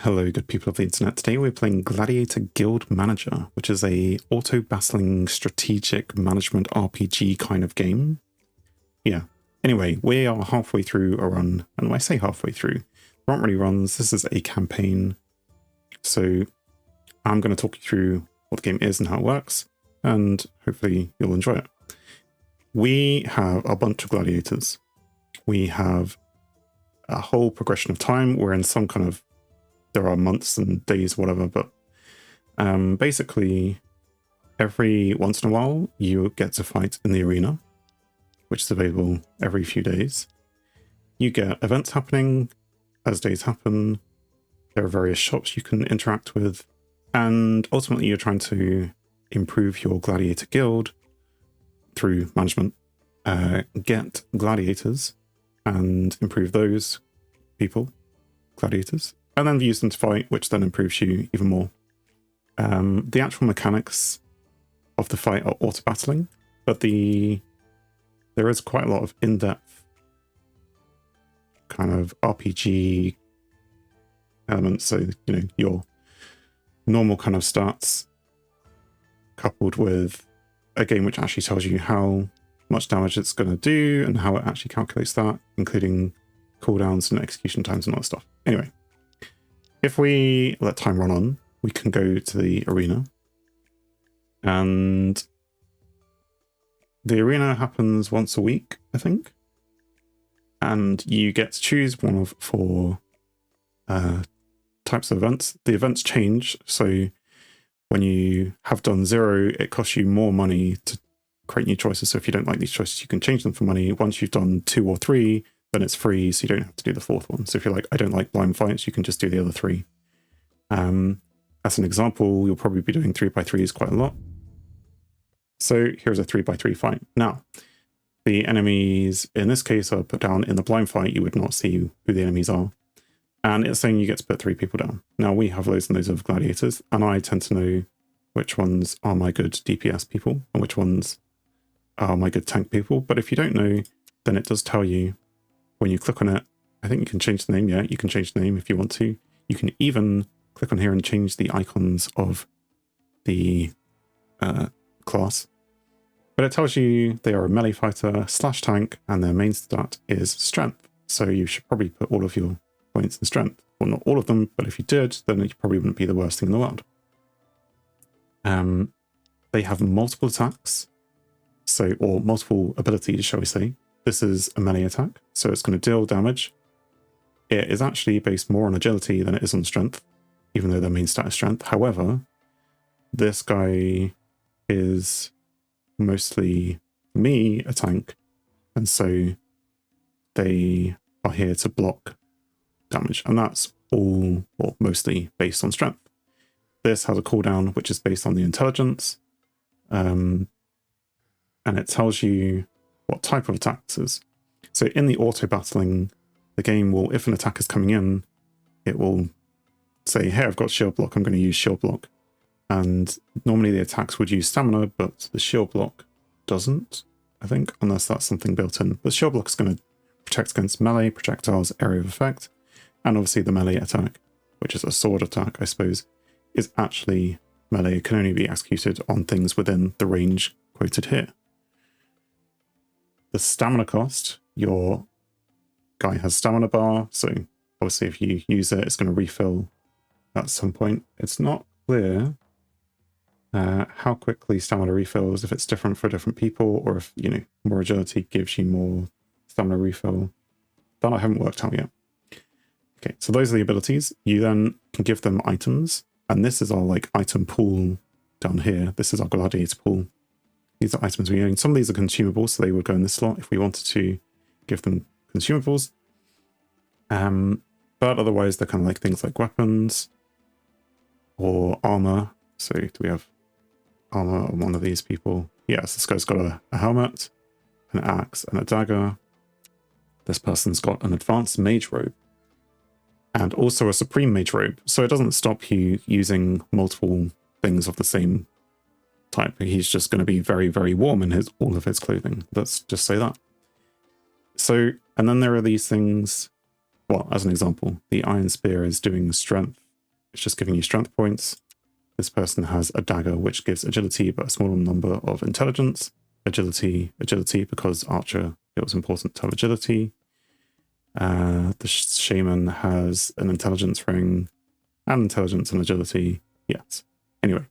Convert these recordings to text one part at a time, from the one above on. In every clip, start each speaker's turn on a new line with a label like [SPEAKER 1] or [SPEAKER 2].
[SPEAKER 1] Hello, good people of the internet. Today we're playing Gladiator Guild Manager, which is a auto-battling strategic management RPG kind of game. Yeah. Anyway, we are halfway through a run, and when I say halfway through, there aren't really runs. This is a campaign. So I'm going to talk you through what the game is and how it works, and hopefully you'll enjoy it. We have a bunch of gladiators. We have a whole progression of time. We're in some kind of, there are months and days, whatever, but basically every once in a while you get to fight in the arena, which is available every few days. You get events happening as days happen. There are various shops you can interact with, and ultimately you're trying to improve your gladiator guild through management, get gladiators and improve those people, gladiators, and then use them to fight, which then improves you even more. The actual mechanics of the fight are auto-battling, but there is quite a lot of in-depth kind of RPG elements. So, you know, your normal kind of stats coupled with a game which actually tells you how much damage it's going to do and how it actually calculates that, including cooldowns and execution times and all that stuff. Anyway, if we let time run on, we can go to the arena. And the arena happens once a week, I think. And you get to choose one of four types of events. The events change, so when you have done 0, it costs you more money to create new choices. So if you don't like these choices, you can change them for money. Once you've done 2 or 3, then it's free, so you don't have to do the 4th one. So if you're like, I don't like blind fights, you can just do the other 3. As an example, you'll probably be doing 3x3s quite a lot. So here's a 3x3 fight. Now, the enemies in this case are put down in the blind fight. You would not see who the enemies are. And it's saying you get to put 3 people down. Now, we have loads and loads of gladiators, and I tend to know which ones are my good DPS people and which ones are my good tank people. But if you don't know, then it does tell you when you click on it. I think you can change the name. Yeah, you can change the name if you want to. You can even click on here and change the icons of the class. But it tells you they are a melee fighter / tank, and their main stat is strength. So you should probably put all of your points in strength. Well, not all of them, but if you did, then it probably wouldn't be the worst thing in the world. They have multiple attacks, or multiple abilities, shall we say. This is a melee attack, so it's going to deal damage. It is actually based more on agility than it is on strength, even though their main stat is strength. However, this guy is mostly, for me, a tank, and so they are here to block damage, and that's all, or mostly, based on strength. This has a cooldown which is based on the intelligence, and it tells you what type of attack this is. So in the auto-battling, the game will, if an attack is coming in, it will say, hey, I've got shield block, I'm going to use shield block. And normally the attacks would use stamina, but the shield block doesn't, I think, unless that's something built in. The shield block is going to protect against melee, projectiles, area of effect, and obviously the melee attack, which is a sword attack, I suppose, is actually melee. It can only be executed on things within the range quoted here. The stamina cost, your guy has stamina bar, so obviously if you use it, it's going to refill at some point. It's not clear how quickly stamina refills, if it's different for different people, or if, you know, more agility gives you more stamina refill. That I haven't worked out yet. Okay, so those are the abilities. You then can give them items, and this is our like item pool down here. This is our gladiator pool. These are items we own. Some of these are consumable, so they would go in this slot if we wanted to give them consumables. But otherwise, they're kind of like things like weapons or armor. So do we have armor on one of these people? Yes, this guy's got a helmet, an axe, and a dagger. This person's got an advanced mage robe and also a supreme mage robe. So it doesn't stop you using multiple things of the same type. He's just going to be very, very warm in all of his clothing. Let's just say that. So And then there are these things, well, as an example, the Iron Spear is doing strength it's just giving you strength points. This person has a dagger, which gives agility, but a smaller number of intelligence. Agility, because archer, it was important to have agility. The shaman has an intelligence ring and intelligence and agility. Yes. Anyway,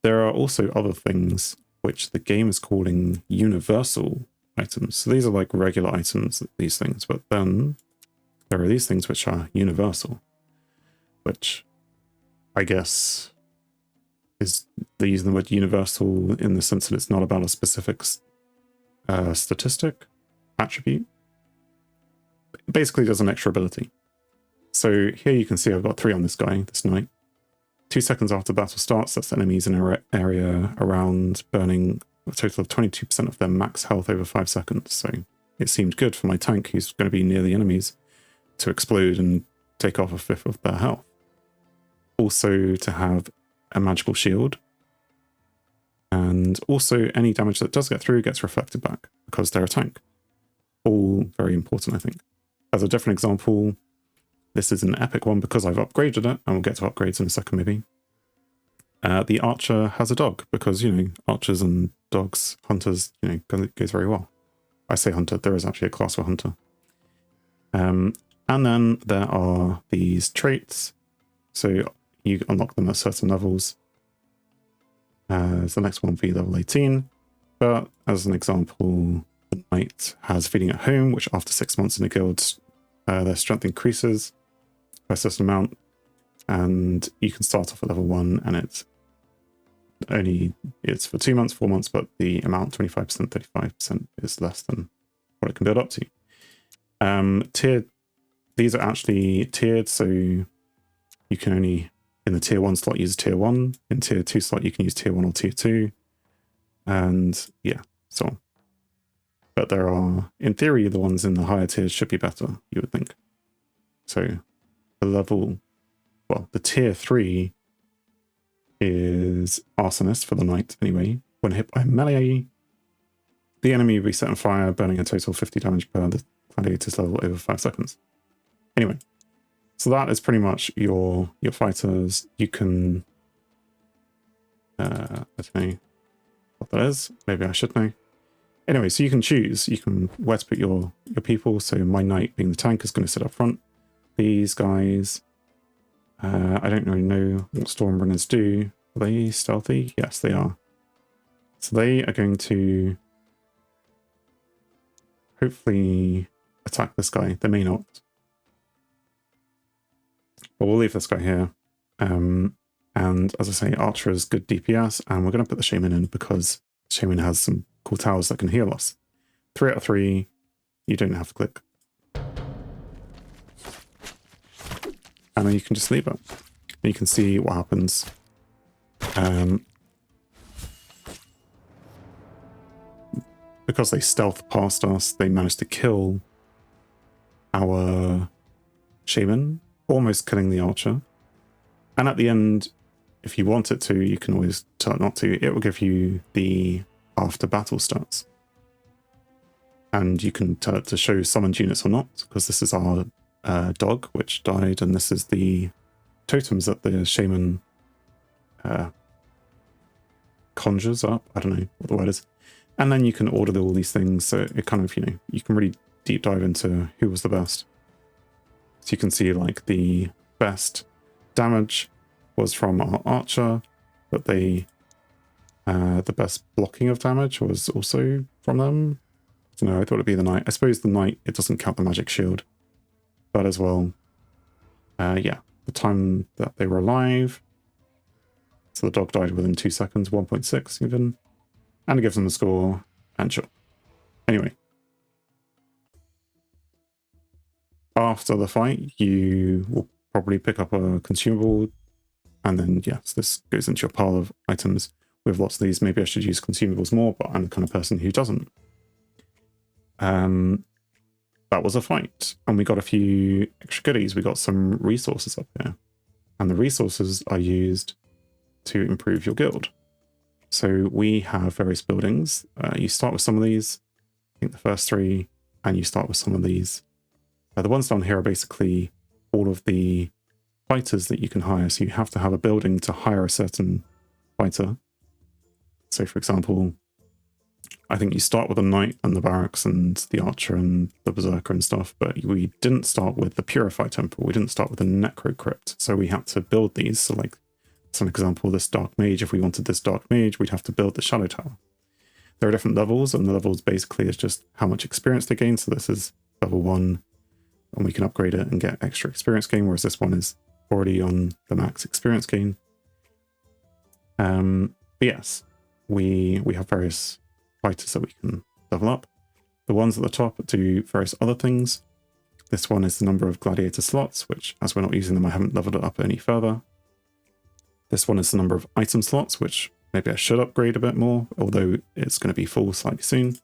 [SPEAKER 1] there are also other things which the game is calling universal items. So these are like regular items, these things, but then there are these things which are universal, which I guess is, they use the word universal in the sense that it's not about a specific statistic, attribute. It basically does an extra ability. So here you can see I've got 3 on this guy, this knight. 2 seconds after the battle starts, that's enemies in an area around, burning a total of 22% of their max health over 5 seconds. So it seemed good for my tank, who's going to be near the enemies, to explode and take off 1/5 of their health. Also to have a magical shield. And also any damage that does get through gets reflected back because they're a tank. All very important, I think. As a different example, this is an epic one because I've upgraded it, and we'll get to upgrades in a second maybe. The archer has a dog because, you know, archers and dogs, hunters, you know, goes very well. I say hunter, there is actually a class for hunter. And then there are these traits. So you unlock them at certain levels. The next one will be level 18. But as an example, the knight has feeding at home, which after 6 months in the guild, their strength increases by a certain amount. And you can start off at level 1, and it's for 2 months, 4 months, but the amount, 25%, 35%, is less than what it can build up to. These are actually tiered, so you can only, in the tier 1 slot, use tier 1. In tier 2 slot, you can use tier 1 or tier 2. And yeah, so on. But there are, in theory, the ones in the higher tiers should be better, you would think. So the tier 3 is Arsonist for the knight anyway. When hit by melee, the enemy will be set on fire, burning a total of 50 damage per the gladiator's level over 5 seconds. Anyway, so that is pretty much your fighters. You can, I don't know what that is. Maybe I should know. Anyway, so you can choose. You can where to put your people. So my knight, being the tank, is going to sit up front. These guys, I don't really know what Stormbringers do. Are they stealthy? Yes, they are. So they are going to hopefully attack this guy. They may not. But we'll leave this guy here. And as I say, Archer is good DPS, and we're going to put the Shaman in because Shaman has some cool towers that can heal us. 3 out of 3, you don't have to click. And then you can just leave it. And you can see what happens. Because they stealth past us, they managed to kill our Shaman, almost killing the Archer. And at the end, if you want it to, you can always tell it not to. It will give you the after battle stats. And you can tell it to show summoned units or not, because this is our dog, which died, and this is the totems that the Shaman conjures up. I don't know what the word is. And then you can order all these things, so it kind of, you know, you can really deep dive into who was the best. So you can see, like, the best damage was from our archer, but the best blocking of damage was also from them. I don't know, I thought it'd be the knight. I suppose the knight, it doesn't count the magic shield, but as well, yeah, the time that they were alive. So the dog died within 2 seconds, 1.6 even, and it gives them the score, and sure. Anyway, after the fight, you will probably pick up a consumable, and then, yes, this goes into your pile of items. With lots of these, maybe I should use consumables more, but I'm the kind of person who doesn't. That was a fight, and we got a few extra goodies. We got some resources up here, and the resources are used to improve your guild. So we have various buildings. You start with some of these, I think the first 3, and you start with some of these. The ones down here are basically all of the fighters that you can hire. So you have to have a building to hire a certain fighter. So for example, I think you start with a knight and the barracks and the archer and the berserker and stuff, but we didn't start with the purify temple. We didn't start with the necro crypt. So we had to build these. So like, as an example, this dark mage, if we wanted this dark mage, we'd have to build the shadow tower. There are different levels, and the levels basically is just how much experience they gain. So this is level 1, and we can upgrade it and get extra experience gain, whereas this one is already on the max experience gain. But yes, we have various fighters that we can level up. The ones at the top do various other things. This one is the number of gladiator slots, which, as we're not using them, I haven't leveled it up any further. This one is the number of item slots, which maybe I should upgrade a bit more, although it's going to be full slightly soon.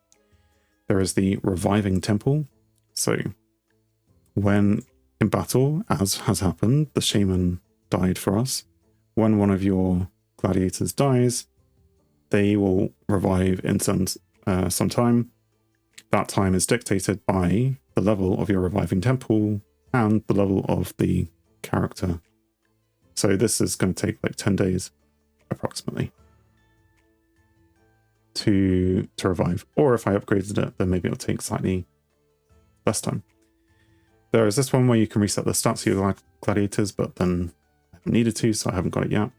[SPEAKER 1] There is the reviving temple. So when in battle, as has happened, the shaman died for us. When one of your gladiators dies, they will revive in some time. That time is dictated by the level of your reviving temple and the level of the character. So this is going to take like 10 days, approximately, to revive. Or if I upgraded it, then maybe it'll take slightly less time. There is this one where you can reset the stats of your gladiators, but then I haven't needed to, so I haven't got it yet.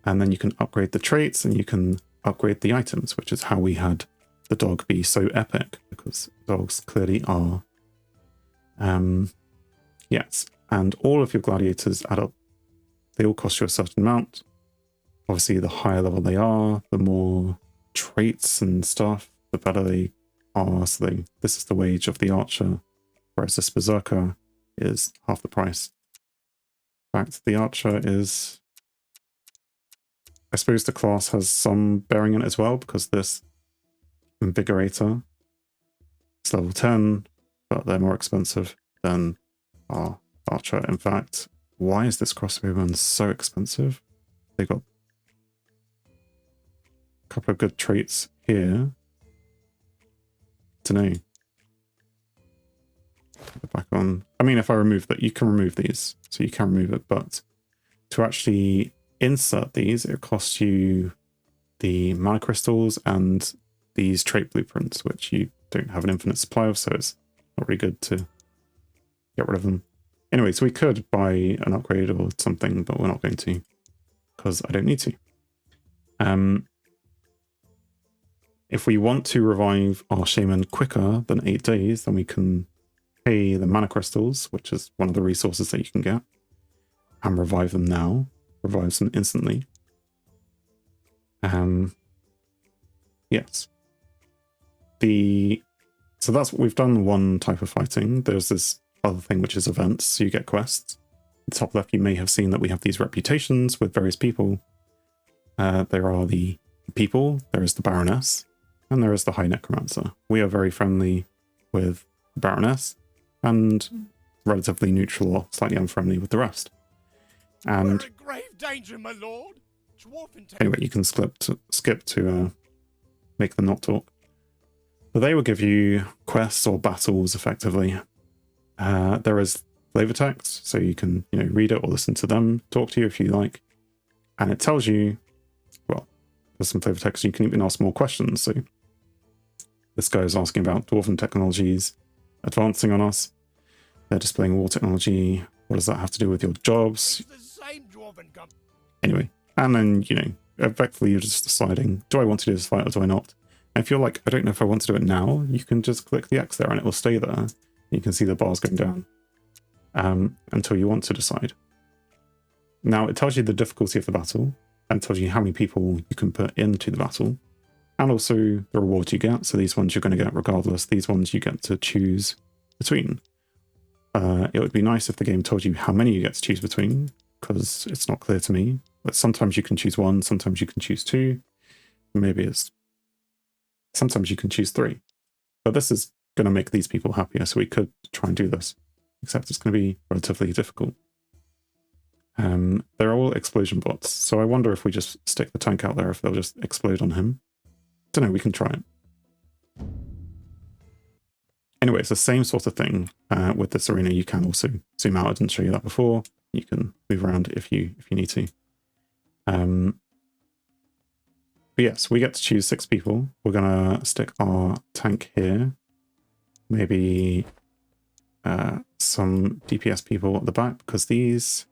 [SPEAKER 1] And then you can upgrade the traits, and you can upgrade the items, which is how we had the dog be so epic, because dogs clearly are. Yes, and all of your gladiators add up. They all cost you a certain amount. Obviously, the higher level they are, the more traits and stuff, the better they are. So this is the wage of the archer, whereas this berserker is half the price. In fact, the archer is... I suppose the class has some bearing in it as well, because this invigorator is level 10, but they're more expensive than our archer. In fact, why is this crossbowman so expensive? They got a couple of good traits here. Don't know. Put it back on. I mean, if I remove that, you can remove these, so you can remove it, but to actually insert these, it costs you the mana crystals and these trait blueprints, which you don't have an infinite supply of, so it's not really good to get rid of them. Anyway, so we could buy an upgrade or something, but we're not going to, because I don't need to. If we want to revive our shaman quicker than 8 days, then we can pay the mana crystals, which is one of the resources that you can get, and revive them now. Revives them instantly. Yes. So that's what we've done. One type of fighting. There's this other thing, which is events. So you get quests. At the top left, you may have seen that we have these reputations with various people. There are the people, there is the Baroness, and there is the High Necromancer. We are very friendly with the Baroness, and relatively neutral or slightly unfriendly with the rest. And
[SPEAKER 2] we're in grave danger, my lord.
[SPEAKER 1] Anyway, you can skip to make them not talk. But they will give you quests or battles, effectively. There is flavor text, so you can read it or listen to them talk to you if you like. And it tells you, well, there's some flavor text. You can even ask more questions. So this guy is asking about dwarven technologies advancing on us. They're displaying war technology. What does that have to do with your jobs? Anyway, and then, effectively you're just deciding, do I want to do this fight or do I not? And if you're like, I don't know if I want to do it now, you can just click the X there and it will stay there. You can see the bars going down until you want to decide. Now, it tells you the difficulty of the battle and tells you how many people you can put into the battle, and also the rewards you get. So these ones you're going to get regardless. These ones you get to choose between. It would be nice if the game told you how many you get to choose between, because it's not clear to me. But sometimes you can choose 1, sometimes you can choose 2. Maybe sometimes you can choose 3. But this is going to make these people happier, so we could try and do this. Except it's going to be relatively difficult. They're all explosion bots, so I wonder if we just stick the tank out there, if they'll just explode on him. Don't know, we can try it. Anyway, it's the same sort of thing with this arena. You can also zoom out. I didn't show you that before. You can move around if you need to. But yes, we get to choose 6 people. We're gonna stick our tank here. Maybe some DPS people at the back, because these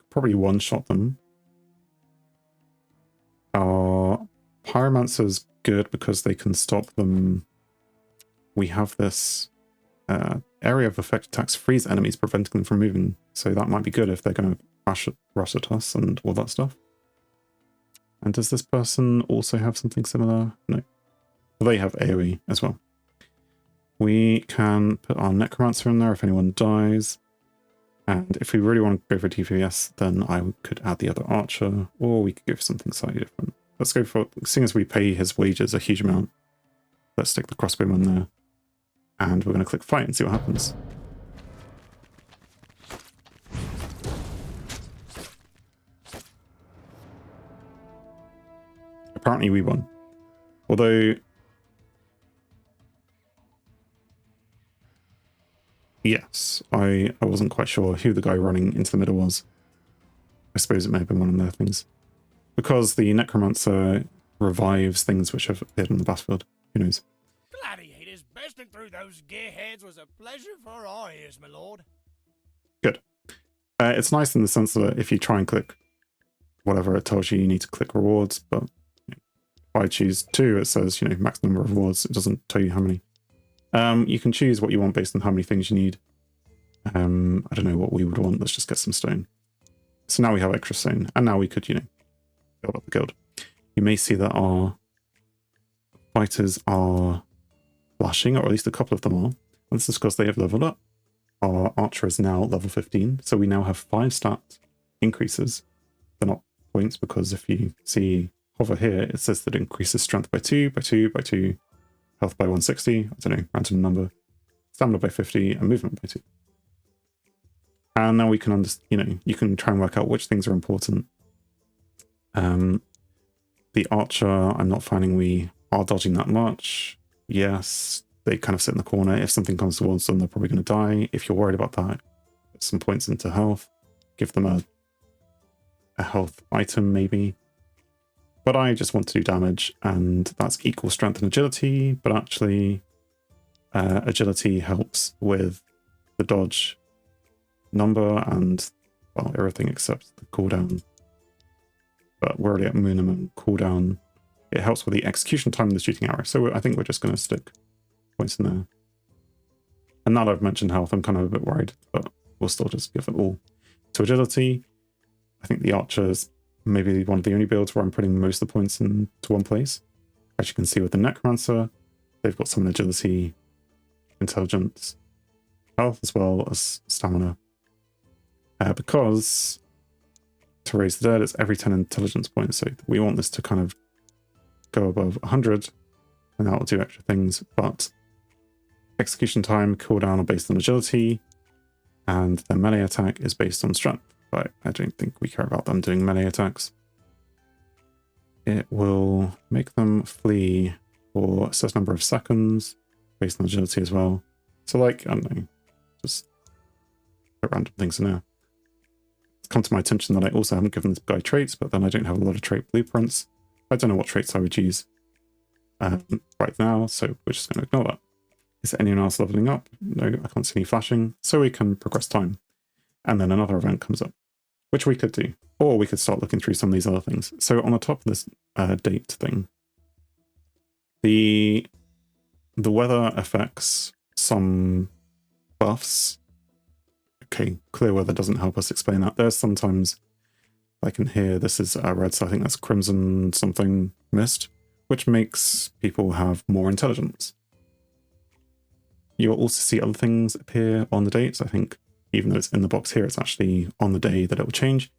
[SPEAKER 1] probably one-shot them. Our Pyromancer's good because they can stop them. We have this area of effect attacks freeze enemies, preventing them from moving. So that might be good if they're going to rush at us and all that stuff. And does this person also have something similar? No. They have AoE as well. We can put our Necromancer in there if anyone dies. And if we really want to go for DPS, then I could add the other Archer, or we could go for something slightly different. Let's go for, seeing as we pay his wages a huge amount, let's stick the crossbowman there. And we're going to click fight and see what happens. Apparently we won. Although, yes, I wasn't quite sure who the guy running into the middle was. I suppose it may have been one of their things. Because the Necromancer revives things which have appeared on the battlefield. Who knows?
[SPEAKER 2] Gladiators bursting through those gearheads was a pleasure for our ears, my lord.
[SPEAKER 1] Good. It's nice in the sense that if you try and click whatever it tells you, you need to click rewards, but if I choose 2, it says, max number of rewards. It doesn't tell you how many. You can choose what you want based on how many things you need. I don't know what we would want. Let's just get some stone. So now we have extra stone, and now we could, build up the guild. You may see that our fighters are flashing, or at least a couple of them are. And this is because they have leveled up. Our archer is now level 15, so we now have 5 stat increases. They're not points, because if you see hover here, it says that it increases strength by 2, by 2, by 2, health by 160, I don't know, random number, stamina by 50, and movement by 2. And now we can you can try and work out which things are important. The archer, I'm not finding we are dodging that much. Yes, they kind of sit in the corner. If something comes towards them, they're probably going to die. If you're worried about that, put some points into health. Give them a health item, maybe. But I just want to do damage, and that's equal strength and agility. But actually, agility helps with the dodge number and, well, everything except the cooldown. But we're already at minimum cooldown. It helps with the execution time of the shooting arrow. So I think we're just going to stick points in there. And now that I've mentioned health, I'm kind of a bit worried, but we'll still just give it all to agility. I think the archer's maybe one of the only builds where I'm putting most of the points into one place. As you can see with the Necromancer, they've got some agility, intelligence, health, as well as stamina. Because to raise the dead, it's every 10 intelligence points, so we want this to kind of go above 100, and that will do extra things. But execution time, cooldown are based on agility, and their melee attack is based on strength. But I don't think we care about them doing melee attacks. It will make them flee for a certain number of seconds, based on agility as well. So, like, I don't know, just put random things in there. It's come to my attention that I also haven't given this guy traits, but then I don't have a lot of trait blueprints. I don't know what traits I would use right now, so we're just going to ignore that. Is anyone else leveling up? No, I can't see any flashing, so we can progress time. And then another event comes up, which we could do. Or we could start looking through some of these other things. So on the top of this date thing, the weather affects some buffs. Okay, clear weather doesn't help us explain that. There's sometimes, like in here, this is red, so I think that's crimson something mist, which makes people have more intelligence. You'll also see other things appear on the dates. I think even though it's in the box here, it's actually on the day that it will change.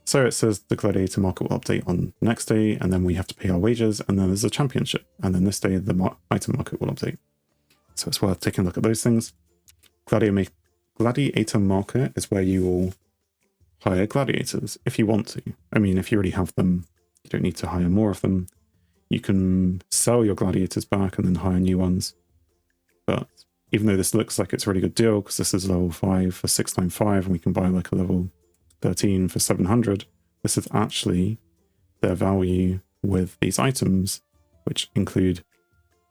[SPEAKER 1] So it says the Gladiator market will update on the next day, and then we have to pay our wages, and then there's a championship, and then this day the item market will update. So it's worth taking a look at those things. Gladiator market is where you will hire gladiators if you want to. I mean, if you already have them, you don't need to hire more of them. You can sell your gladiators back and then hire new ones. But even though this looks like it's a really good deal because this is level 5 for 695 and we can buy like a level 13 for 700, this is actually their value with these items, which include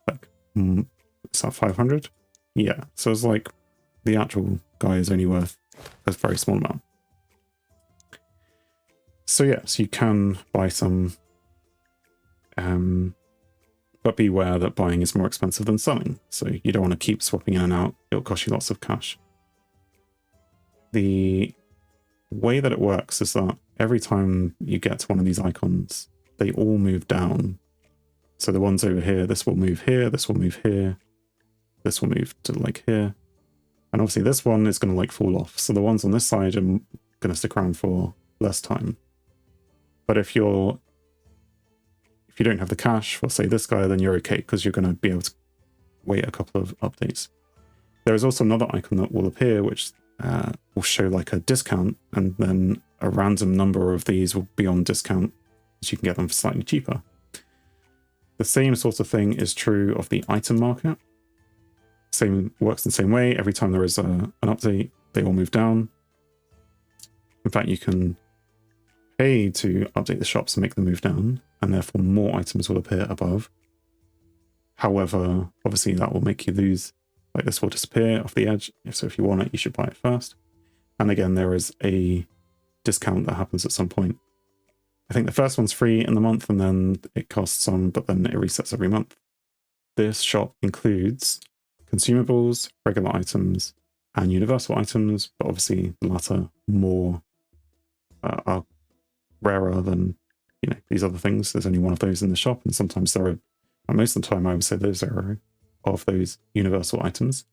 [SPEAKER 1] like, is that 500? Yeah, so it's like the actual guy is only worth a very small amount. So yes, you can buy some, but beware that buying is more expensive than selling. So you don't want to keep swapping in and out. It'll cost you lots of cash. The way that it works is that every time you get to one of these icons, they all move down. So the ones over here, this will move here, this will move here, this will move to like here. And obviously this one is going to like fall off. So the ones on this side are going to stick around for less time. But if you don't have the cash for, say, this guy, then you're okay, because you're going to be able to wait a couple of updates. There is also another icon that will appear, which will show like a discount, and then a random number of these will be on discount, so you can get them for slightly cheaper. The same sort of thing is true of the item market. Works the same way. Every time there is an update, they all move down. In fact, you can pay to update the shops and make them move down, and therefore more items will appear above. However, obviously that will make you lose, like this will disappear off the edge. So if you want it, you should buy it first. And again, there is a discount that happens at some point. I think the first one's free in the month, and then it costs some, but then it resets every month. This shop includes consumables, regular items, and universal items, but obviously the latter more are rarer than, you know, these other things. There's only one of those in the shop, and sometimes there are, and most of the time I would say those are of those universal items.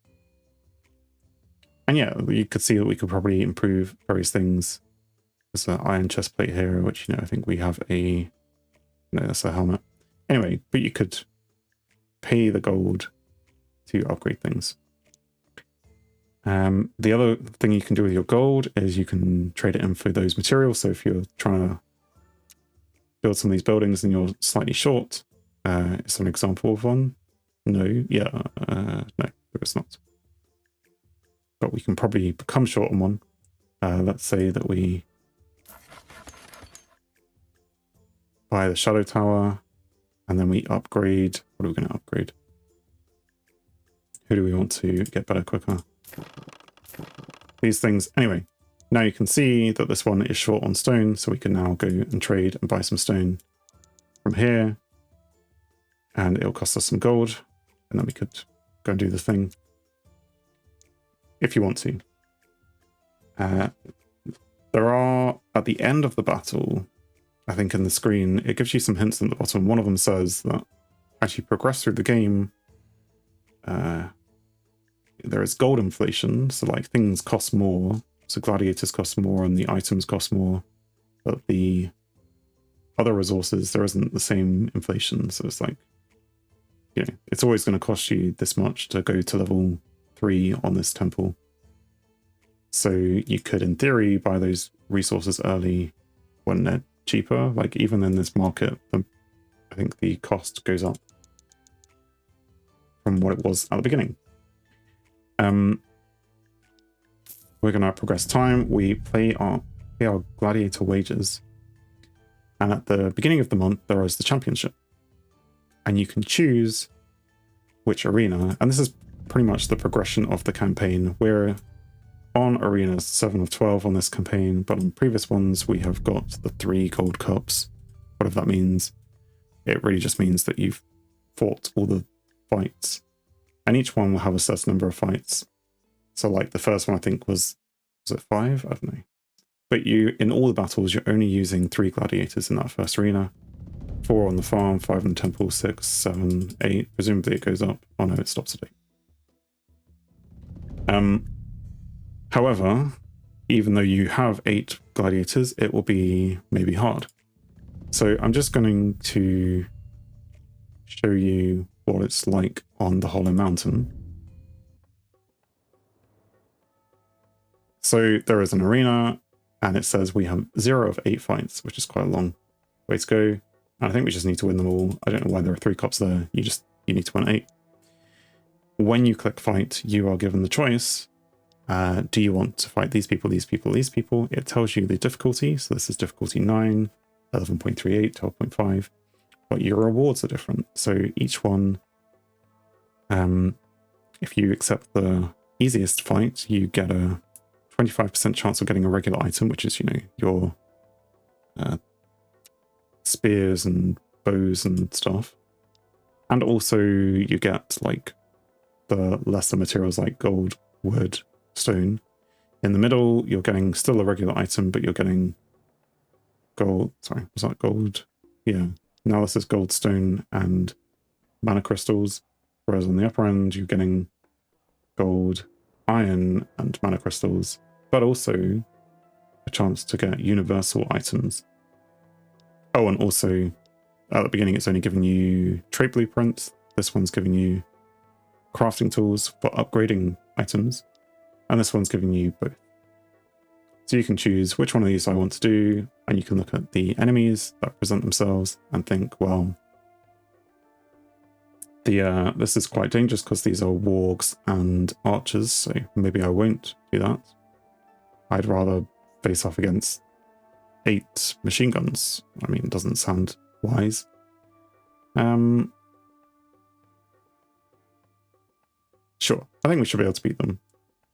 [SPEAKER 1] And yeah, you could see that we could probably improve various things. There's an iron chest plate here, which, you know, I think we have a, no, that's a helmet. Anyway, but you could pay the gold to upgrade things. The other thing you can do with your gold is you can trade it in for those materials. So if you're trying to build some of these buildings and you're slightly short, it's an example of one. No, yeah, no, it's not. But we can probably become short on one. Let's say that we buy the shadow tower, and then we upgrade. What are we going to upgrade? Who do we want to get better quicker? These things. Anyway, now you can see that this one is short on stone, so we can now go and trade and buy some stone from here, and it'll cost us some gold, and then we could go and do the thing if you want to. There are, at the end of the battle, I think in the screen, it gives you some hints at the bottom. One of them says that as you progress through the game, there is gold inflation, so like things cost more, so gladiators cost more and the items cost more, but the other resources, there isn't the same inflation. So it's like, you know, it's always going to cost you this much to go to level 3 on this temple. So you could, in theory, buy those resources early when they're cheaper. Like even in this market, I think the cost goes up from what it was at the beginning. We're going to progress time. We pay our gladiator wages. And at the beginning of the month, there is the championship. And you can choose which arena. And this is pretty much the progression of the campaign. We're on arena 7 of 12 on this campaign, but on previous ones, we have got the 3 gold cups. Whatever that means. It really just means that you've fought all the fights. And each one will have a certain number of fights. So like the first one, I think was it 5? I don't know. But you, in all the battles, you're only using 3 gladiators in that first arena. 4 on the farm, 5 in the temple, 6, 7, 8. Presumably it goes up. Oh no, it stops at 8. However, even though you have 8 gladiators, it will be maybe hard. So I'm just going to show you what it's like on the Hollow Mountain. So there is an arena, and it says we have 0 of 8 fights, which is quite a long way to go. And I think we just need to win them all. I don't know why there are 3 cops there. You need to win 8. when you click fight, you are given the choice. Do you want to fight these people, these people, these people? It tells you the difficulty. So this is difficulty 9, 11.38, 12.5. But your rewards are different. So each one, if you accept the easiest fight, you get a 25% chance of getting a regular item, which is, you know, your spears and bows and stuff. And also you get like the lesser materials like gold, wood, stone. In the middle, you're getting still a regular item, but you're getting gold. Sorry, was that gold? Yeah. Now this is gold, stone, and mana crystals. Whereas on the upper end, you're getting gold, iron, and mana crystals, but also a chance to get universal items. Oh, and also at the beginning, it's only giving you trait blueprints. This one's giving you crafting tools for upgrading items, and this one's giving you both. So you can choose which one of these I want to do, and you can look at the enemies that present themselves and think, well, this is quite dangerous because these are wargs and archers, so maybe I won't do that. I'd rather face off against 8 machine guns. I mean, it doesn't sound wise. Sure, I think we should be able to beat them,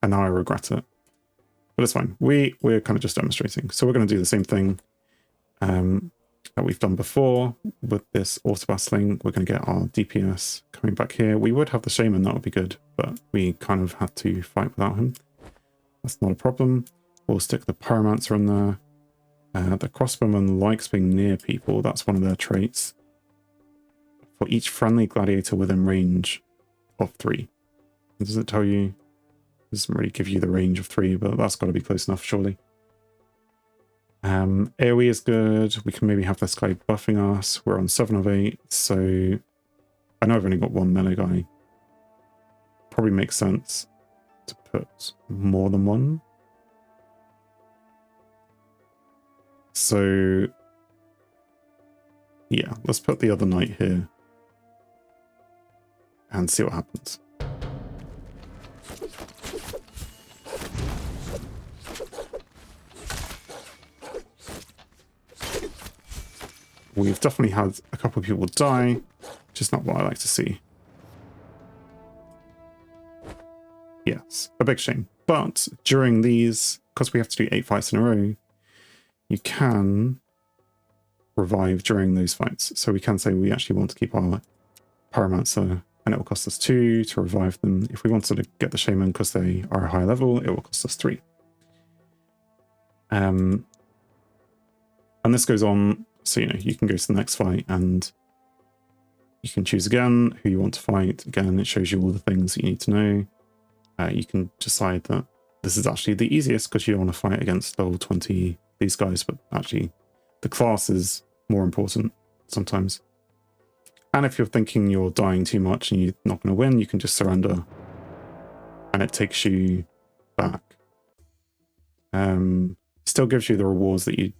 [SPEAKER 1] and now I regret it. But it's fine. We're kind of just demonstrating. So we're going to do the same thing that we've done before with this auto battling. We're going to get our DPS coming back here. We would have the shaman, that would be good, but we kind of had to fight without him. That's not a problem. We'll stick the pyromancer in there. The crossbowman likes being near people. That's one of their traits. For each friendly gladiator within range of 3. Does it tell you? It doesn't really give you the range of 3, but that's got to be close enough, surely. AoE is good. We can maybe have this guy buffing us. We're on 7 of 8, so I know I've only got one melee guy. Probably makes sense to put more than one. So yeah, let's put the other knight here and see what happens. We've definitely had a couple of people die, which is not what I like to see. Yes, a big shame. But during these, because we have to do 8 fights in a row, you can revive during those fights. So we can say we actually want to keep our pyromancer, and it will cost us 2 to revive them. If we wanted to get the shaman because they are a higher level, it will cost us 3. And this goes on. So, you know, you can go to the next fight and you can choose again who you want to fight. Again, it shows you all the things that you need to know. You can decide that this is actually the easiest because you don't want to fight against level 20 these guys, but actually the class is more important sometimes. And if you're thinking you're dying too much and you're not going to win, you can just surrender and it takes you back. Still gives you the rewards that you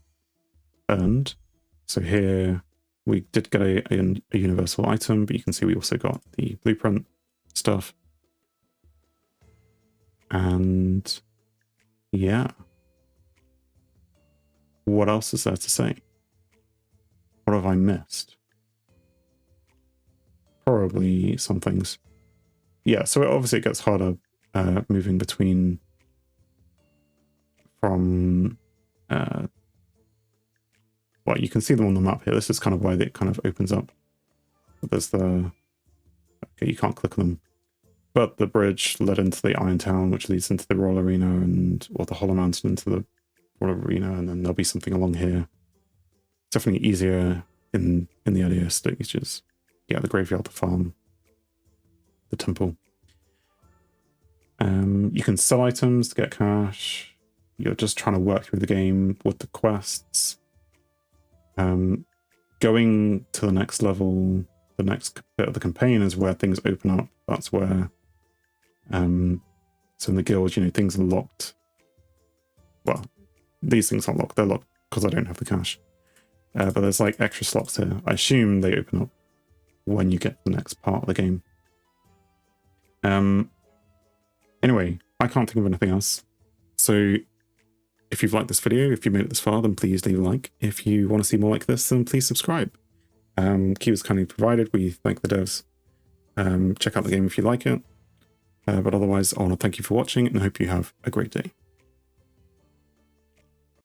[SPEAKER 1] earned. So here we did get a universal item, but you can see we also got the blueprint stuff. And yeah. What else is there to say? What have I missed? Probably some things. Yeah, so obviously it gets harder moving between from well, you can see them on the map here. This is kind of why it kind of opens up. But there's the... Okay, you can't click on them. But the bridge led into the Iron Town, which leads into the Royal Arena, or the Hollow Mountain into the Royal Arena, and then there'll be something along here. It's definitely easier in the earlier stages. Yeah, the graveyard, the farm, the temple. You can sell items to get cash. You're just trying to work through the game with the quests. Going to the next level, the next bit of the campaign is where things open up. That's where, so in the guild, you know, things are locked. Well, these things aren't locked. They're locked because I don't have the cash. But there's like extra slots here. I assume they open up when you get to the next part of the game. Anyway, I can't think of anything else. So if you've liked this video, if you made it this far, then please leave a like. If you want to see more like this, then please subscribe. Key was kindly provided. We thank the devs. Check out the game if you like it. But otherwise, I want to thank you for watching and I hope you have a great day.